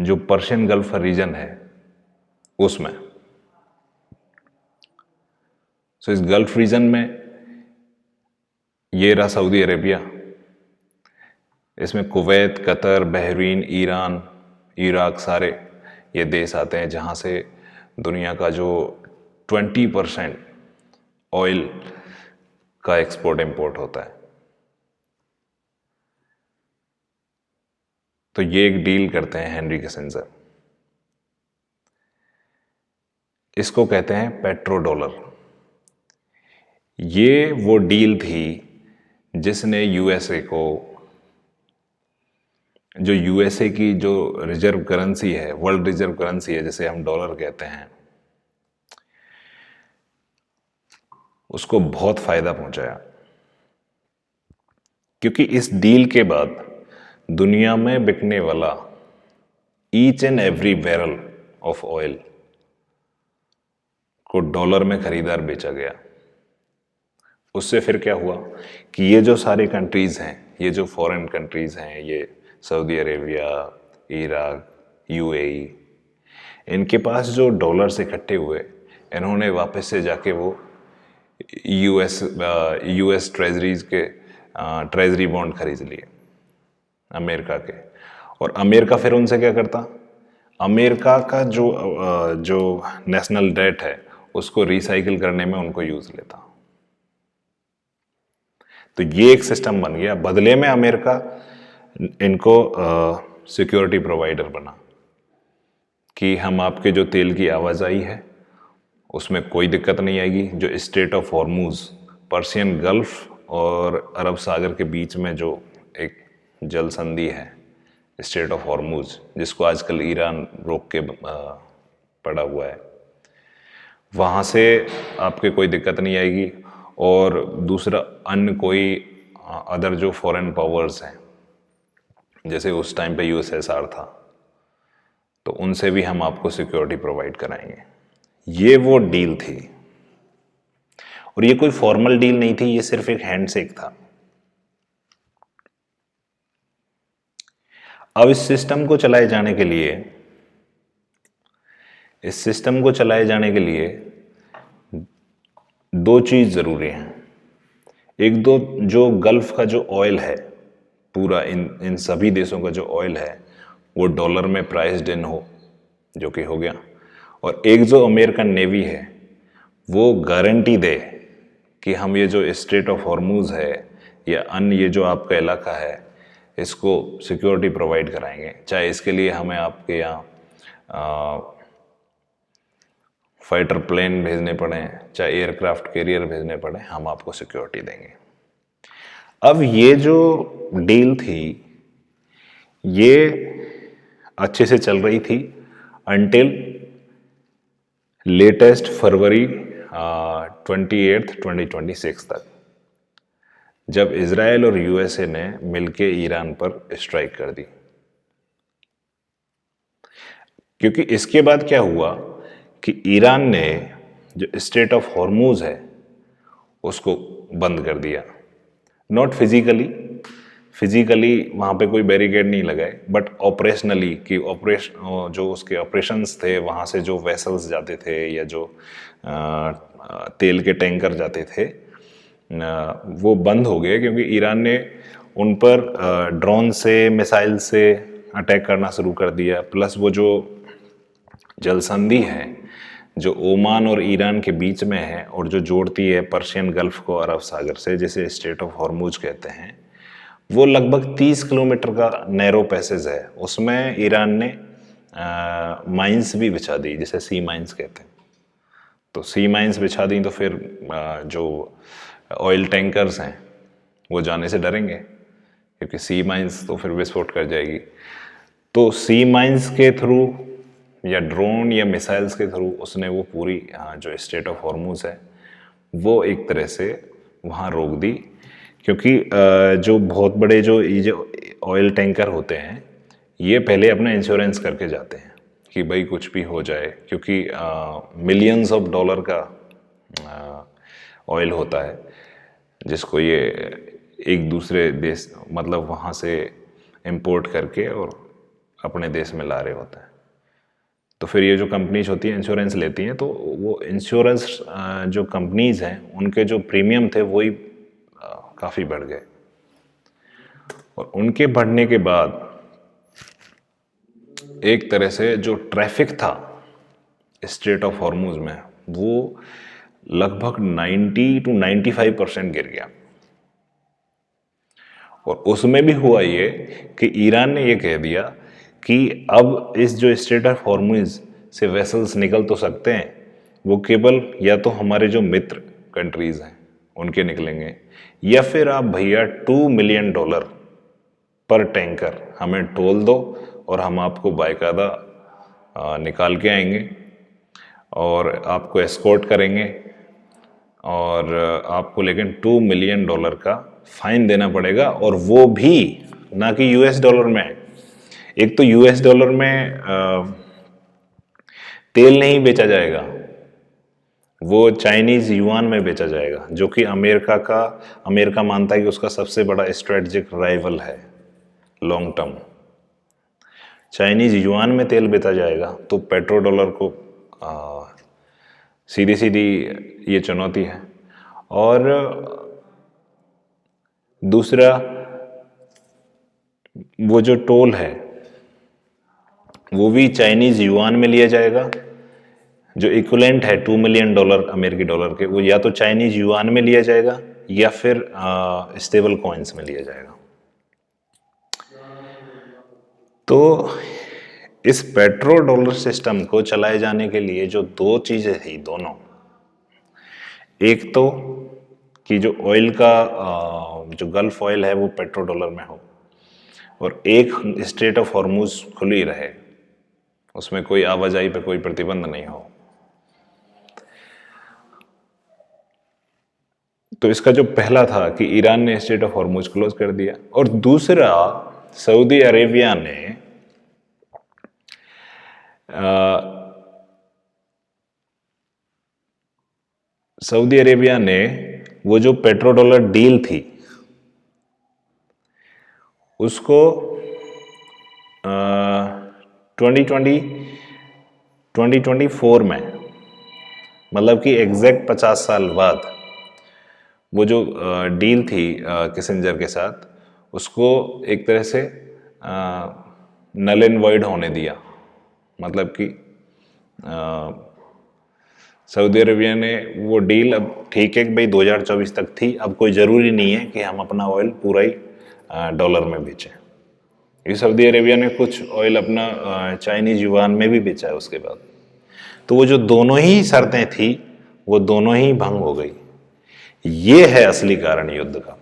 जो Persian gulf reason है उसमें। सो इस गल्फ रीजन में ये रहा सऊदी अरेबिया, इसमें Kuwait, Qatar, Bahrain, Iran, Iraq, सारे ये देश आते हैं जहाँ से दुनिया का जो 20% ऑयल का एक्सपोर्ट इंपोर्ट होता है। तो ये एक डील करते हैं हेनरी किसिंजर, इसको कहते हैं पेट्रो डॉलर। ये वो डील थी जिसने यूएसए को, जो यूएसए की जो रिजर्व करेंसी है, वर्ल्ड रिजर्व करेंसी है जिसे हम डॉलर कहते हैं, उसको बहुत फायदा पहुंचाया। क्योंकि इस डील के बाद दुनिया में बिकने वाला each and every barrel of oil को डॉलर में खरीदार बेचा गया। उससे फिर क्या हुआ कि ये जो सारे कंट्रीज हैं, ये जो फॉरेन कंट्रीज हैं, ये सऊदी अरेबिया, इराक, यूएई, इनके पास जो डॉलर्स इकट्ठे हुए, इन्होंने वापस से जाके वो यूएस ट्रेजरीज के ट्रेजरी बॉन्ड खरीद लिए अमेरिका के। और अमेरिका फिर उनसे क्या करता, अमेरिका का जो नेशनल डेट है उसको रिसाइकिल करने में उनको यूज लेता। तो ये एक सिस्टम बन गया। बदले में अमेरिका इनको सिक्योरिटी प्रोवाइडर बना कि हम आपके जो तेल की आवाजाही है उसमें कोई दिक्कत नहीं आएगी। जो straight of Hormuz, Persian gulf और अरब सागर के बीच में जो एक जल संधि है, स्ट्रेट ऑफ हॉर्मूज, जिसको आजकल ईरान रोक के पड़ा हुआ है, वहाँ से आपके कोई दिक्कत नहीं आएगी। और दूसरा अन्य कोई अदर जो फॉरेन पावर्स हैं, जैसे उस टाइम पे यूएसएसआर था, तो उनसे भी हम आपको सिक्योरिटी प्रोवाइड कराएंगे। ये वो डील थी। और ये कोई फॉर्मल डील नहीं थी, ये सिर्फ एक हैंडशेक था। अब इस सिस्टम को चलाए जाने के लिए दो चीज जरूरी हैं। एक तो जो गल्फ का जो ऑयल है, पूरा इन सभी देशों का जो ऑयल है वो डॉलर में प्राइस्ड इन हो, जो कि हो गया। और एक जो अमेरिकन नेवी है वो गारंटी दे कि हम ये जो स्ट्रेट ऑफ हॉर्मूज है या अन्य ये जो आपका इलाका है, इसको सिक्योरिटी प्रोवाइड कराएंगे। चाहे इसके लिए हमें आपके यहाँ फाइटर प्लेन भेजने पड़े, चाहे एयरक्राफ्ट कैरियर भेजने पड़े, हम आपको सिक्योरिटी देंगे। अब ये जो डील थी ये अच्छे से चल रही थी अंटिल लेटेस्ट फरवरी 28, 2026 तक, जब इजराइल और यूएसए ने मिलके ईरान पर स्ट्राइक कर दी। क्योंकि इसके बाद क्या हुआ कि ईरान ने जो स्ट्रेट ऑफ हॉर्मूज है उसको बंद कर दिया। नॉट फिजिकली वहाँ पे कोई बैरिकेड नहीं लगाए, बट ऑपरेशनली कि जो उसके ऑपरेशंस थे, वहाँ से जो वेसल्स जाते थे या जो तेल के टैंकर जाते थे वो बंद हो गए। क्योंकि ईरान ने उन पर ड्रोन से, मिसाइल से अटैक करना शुरू कर दिया। प्लस वो जो जल संधि है जो ओमान और ईरान के बीच में है और जो जोड़ती है पर्शियन गल्फ को अरब सागर से, जिसे स्ट्रेट ऑफ हॉर्मूज कहते हैं, वो लगभग 30 किलोमीटर का नैरो पैसेज है। उसमें ईरान ने माइंस भी बिछा दी, जिसे सी माइंस कहते हैं। तो सी माइंस बिछा दी तो फिर जो ऑयल टैंकर्स हैं वो जाने से डरेंगे, क्योंकि सी माइंस तो फिर विस्फोट कर जाएगी। तो सी माइंस के थ्रू या ड्रोन या मिसाइल्स के थ्रू उसने वो पूरी जो स्ट्रेट ऑफ हॉर्मूज है वो एक तरह से वहाँ रोक दी। क्योंकि जो बहुत बड़े जो ये जो ऑयल टैंकर होते हैं ये पहले अपना इंश्योरेंस करके जाते हैं कि भाई कुछ भी हो जाए, क्योंकि मिलियंस ऑफ डॉलर का ऑयल होता है जिसको ये एक दूसरे देश, मतलब वहाँ से इंपोर्ट करके और अपने देश में ला रहे होते हैं। तो फिर ये जो कंपनीज होती हैं इंश्योरेंस लेती हैं, तो वो इंश्योरेंस जो कंपनीज हैं उनके जो प्रीमियम थे वही काफ़ी बढ़ गए, और उनके बढ़ने के बाद एक तरह से जो ट्रैफिक था स्ट्रेट ऑफ हॉर्मुज में वो लगभग 90 to 95% गिर गया। और उसमें भी हुआ ये कि ईरान ने ये कह दिया कि अब इस जो स्ट्रेट ऑफ हॉर्मुज से वेसल्स निकल तो सकते हैं, वो केवल या तो हमारे जो मित्र कंट्रीज हैं उनके निकलेंगे, या फिर आप भैया $2 मिलियन पर टैंकर हमें टोल दो और हम आपको बाकायदा निकाल के आएंगे और आपको एस्कॉर्ट करेंगे, और आपको लेकिन $2 मिलियन का फाइन देना पड़ेगा, और वो भी ना कि यूएस डॉलर में। एक तो यूएस डॉलर में तेल नहीं बेचा जाएगा, वो चाइनीज युआन में बेचा जाएगा, जो कि अमेरिका मानता है कि उसका सबसे बड़ा स्ट्रेटजिक राइवल है लॉन्ग टर्म। चाइनीज युआन में तेल बेचा जाएगा, तो पेट्रो डॉलर को सीधी सीधी ये चुनौती है। और दूसरा, वो जो टोल है वो भी चाइनीज युआन में लिया जाएगा, जो इक्विवेलेंट है $2 मिलियन अमेरिकी डॉलर के, वो या तो चाइनीज युआन में लिया जाएगा या फिर स्टेबल कॉइन्स में लिया जाएगा। तो इस पेट्रो डॉलर सिस्टम को चलाए जाने के लिए जो दो चीजें थी, दोनों, एक तो कि जो ऑयल का जो गल्फ ऑयल है वो पेट्रो डॉलर में हो, और एक स्ट्रेट ऑफ हॉर्मुज खुली रहे, उसमें कोई आवाजाही पे कोई प्रतिबंध नहीं हो। तो इसका जो पहला था कि ईरान ने स्ट्रेट ऑफ हॉर्मुज क्लोज कर दिया, और दूसरा सऊदी अरेबिया ने वो जो पेट्रो डॉलर डील थी उसको 2024 में, मतलब कि एग्जैक्ट 50 साल बाद, वो जो डील थी किसिंजर के साथ, उसको एक तरह से नल एंड वॉइड होने दिया। मतलब कि सऊदी अरेबिया ने वो डील, अब ठीक है कि भाई 2024 तक थी, अब कोई ज़रूरी नहीं है कि हम अपना ऑयल पूरा ही डॉलर में बेचें। ये सऊदी अरेबिया ने कुछ ऑयल अपना चाइनीज युआन में भी बेचा है उसके बाद। तो वो जो दोनों ही शर्तें थी वो दोनों ही भंग हो गई। ये है असली कारण युद्ध का।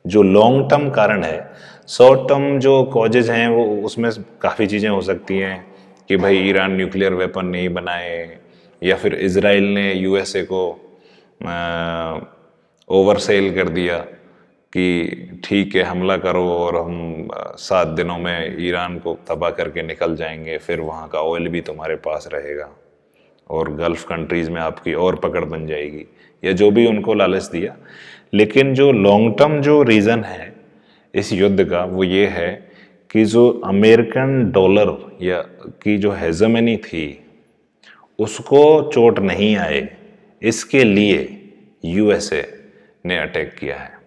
जो लॉन्ग टर्म कारण है, शॉर्ट टर्म जो कॉजेज हैं वो उसमें काफ़ी चीज़ें हो सकती हैं कि भाई ईरान न्यूक्लियर वेपन नहीं बनाए, या फिर इजराइल ने यूएसए को ओवरसेल कर दिया कि ठीक है हमला करो और हम 7 दिनों में ईरान को तबाह करके निकल जाएंगे, फिर वहाँ का ऑयल भी तुम्हारे पास रहेगा और गल्फ कंट्रीज़ में आपकी और पकड़ बन जाएगी, या जो भी उनको लालच दिया। लेकिन जो लॉन्ग टर्म जो रीज़न है इस युद्ध का वो ये है कि जो अमेरिकन डॉलर या की जो हेजेमनी थी उसको चोट नहीं आए, इसके लिए यूएसए ने अटैक किया है।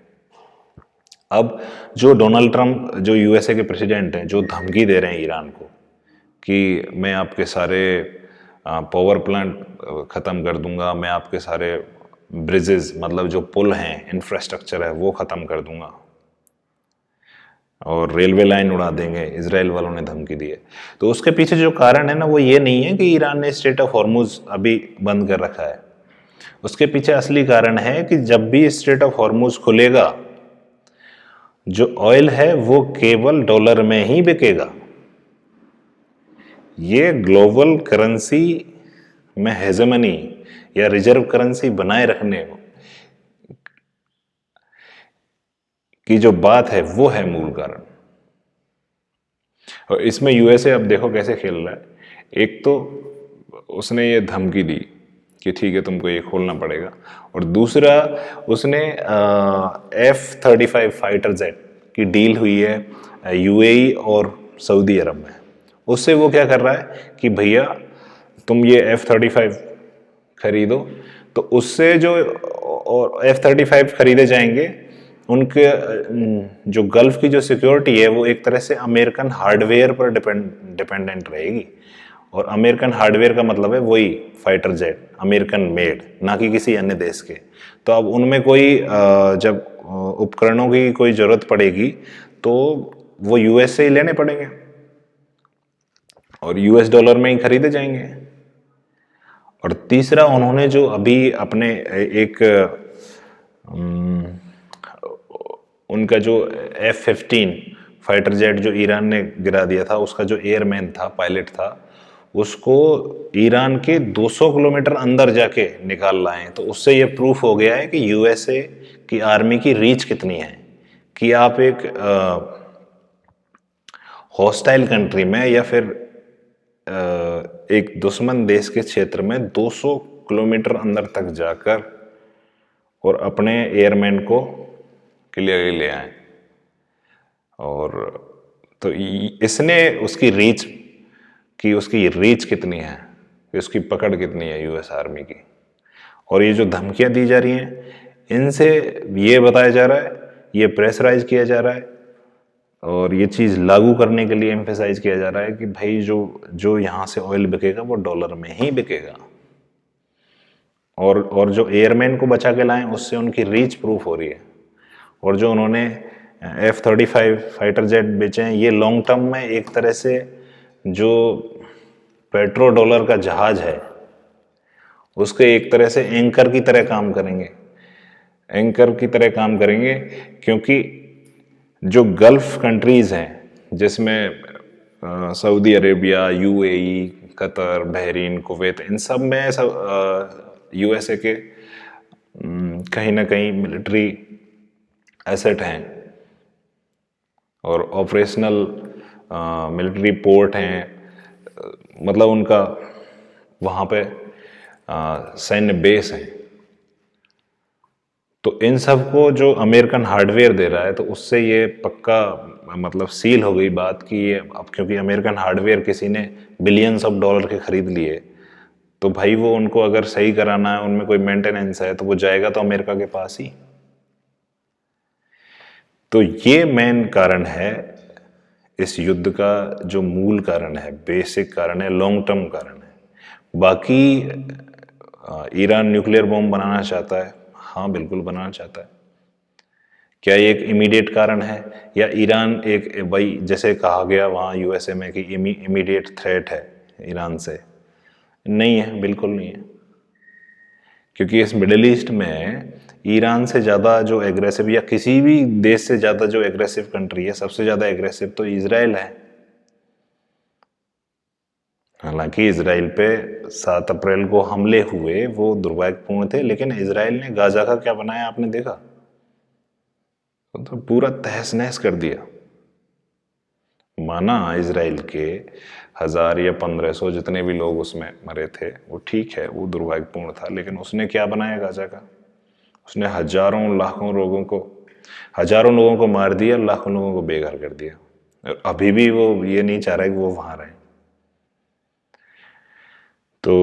अब जो डोनाल्ड ट्रंप, जो यूएसए के प्रेसिडेंट हैं, जो धमकी दे रहे हैं ईरान को कि मैं आपके सारे पावर प्लांट ख़त्म कर दूंगा, मैं आपके सारे ब्रिजेस, मतलब जो पुल हैं, इंफ्रास्ट्रक्चर है, वो ख़त्म कर दूंगा, और रेलवे लाइन उड़ा देंगे, इजराइल वालों ने धमकी दी है। तो उसके पीछे जो कारण है ना, वो ये नहीं है कि ईरान ने स्ट्रेट ऑफ हॉर्मुज अभी बंद कर रखा है। उसके पीछे असली कारण है कि जब भी स्ट्रेट ऑफ हॉर्मुज खुलेगा, जो ऑयल है वो केवल डॉलर में ही बिकेगा। ये ग्लोबल करेंसी में हेजेमनी या रिजर्व करेंसी बनाए रखने की जो बात है वो है मूल कारण। और इसमें यूएसए अब देखो कैसे खेल रहा है। एक तो उसने ये धमकी दी कि ठीक है तुमको ये खोलना पड़ेगा, और दूसरा उसने F-35 फाइटर जेट की डील हुई है यूएई और सऊदी अरब में। उससे वो क्या कर रहा है कि भैया तुम ये F-35 खरीदो, तो उससे जो और F-35 खरीदे जाएंगे, उनके जो गल्फ की जो सिक्योरिटी है वो एक तरह से अमेरिकन हार्डवेयर पर डिपेंडेंट रहेगी। और अमेरिकन हार्डवेयर का मतलब है वही फाइटर जेट, अमेरिकन मेड, ना कि किसी अन्य देश के। तो अब उनमें कोई जब उपकरणों की कोई ज़रूरत पड़ेगी तो वो यूएस से ही लेने पड़ेंगे और यूएस डॉलर में ही खरीदे जाएंगे। और तीसरा, उन्होंने जो अभी अपने एक उनका जो F-15 फाइटर जेट जो ईरान ने गिरा दिया था, उसका जो एयरमैन था, पायलट था, उसको ईरान के 200 किलोमीटर अंदर जाके निकाल लाए। तो उससे ये प्रूफ हो गया है कि यूएसए की आर्मी की रीच कितनी है, कि आप एक हॉस्टाइल कंट्री में या फिर एक दुश्मन देश के क्षेत्र में 200 किलोमीटर अंदर तक जाकर और अपने एयरमैन को क्लियरली ले आए। और तो इसने उसकी रीच कि उसकी रीच कितनी है, कि उसकी पकड़ कितनी है यूएस आर्मी की। और ये जो धमकियां दी जा रही हैं, इनसे ये बताया जा रहा है, ये प्रेशराइज किया जा रहा है और ये चीज़ लागू करने के लिए एम्फेसाइज किया जा रहा है कि भाई जो यहाँ से ऑयल बिकेगा वो डॉलर में ही बिकेगा। और जो एयरमैन को बचा के लाएं, उससे उनकी रीच प्रूफ हो रही है। और जो उन्होंने F-35 फाइटर जेट बेचे हैं, ये लॉन्ग टर्म में एक तरह से जो पेट्रो डॉलर का जहाज है उसके एक तरह से एंकर की तरह काम करेंगे, एंकर की तरह काम करेंगे। क्योंकि जो गल्फ कंट्रीज़ हैं, जिसमें Saudi Arabia, UAE, Qatar, Bahrain, Kuwait, इन सब में सब यूएसए के कहीं ना कहीं मिलिट्री एसेट हैं और ऑपरेशनल मिलिट्री पोर्ट हैं, मतलब उनका वहाँ पे सैन्य बेस है। तो इन सब को जो अमेरिकन हार्डवेयर दे रहा है, तो उससे ये पक्का मतलब सील हो गई बात कि ये अब क्योंकि अमेरिकन हार्डवेयर किसी ने बिलियंस ऑफ डॉलर के खरीद लिए, तो भाई वो उनको अगर सही कराना है, उनमें कोई मेंटेनेंस है, तो वो जाएगा तो अमेरिका के पास ही। तो ये मेन कारण है इस युद्ध का, जो मूल कारण है, बेसिक कारण है, लॉन्ग टर्म कारण है। बाकी ईरान न्यूक्लियर बॉम्ब बनाना चाहता है, हाँ बिल्कुल बनाना चाहता है। क्या ये एक इमीडिएट कारण है, या ईरान एक, भाई जैसे कहा गया वहाँ यूएसए में कि इमीडिएट थ्रेट है ईरान से? नहीं है, बिल्कुल नहीं है। क्योंकि इस मिडिल ईस्ट में ईरान से ज़्यादा जो एग्रेसिव, या किसी भी देश से ज़्यादा जो एग्रेसिव कंट्री है, सबसे ज़्यादा एग्रेसिव तो इजराइल है। हालांकि इजराइल पे 7 अप्रैल को हमले हुए वो दुर्भाग्यपूर्ण थे, लेकिन इजराइल ने गाजा का क्या बनाया आपने देखा? तो पूरा तहस नहस कर दिया। माना इजराइल के 1000 या 1500 जितने भी लोग उसमें मरे थे, वो ठीक है, वो दुर्भाग्यपूर्ण था, लेकिन उसने क्या बनाया गाजा का? उसने हजारों लोगों को मार दिया, लाखों लोगों को बेघर कर दिया। और अभी भी वो ये नहीं चाह रहा कि वो वहां रहे। तो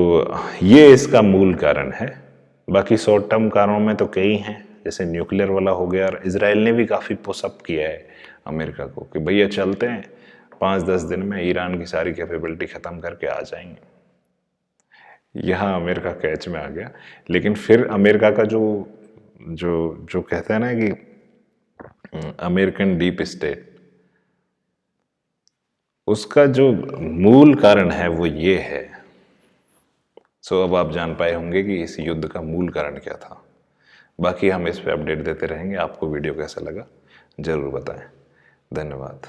ये इसका मूल कारण है। बाकी शॉर्ट टर्म कारणों में तो कई हैं, जैसे न्यूक्लियर वाला हो गया। और इजराइल ने भी काफ़ी पुशअप किया है अमेरिका को कि भैया चलते हैं, 5-10 दिन में ईरान की सारी कैपेबिलिटी ख़त्म करके आ जाएंगे। यहाँ अमेरिका कैच में आ गया। लेकिन फिर अमेरिका का जो जो जो कहते हैं ना कि अमेरिकन डीप स्टेट, उसका जो मूल कारण है वो ये है। सो अब आप जान पाए होंगे कि इस युद्ध का मूल कारण क्या था। बाकी हम इस पे अपडेट देते रहेंगे। आपको वीडियो कैसा लगा ज़रूर बताएं। धन्यवाद।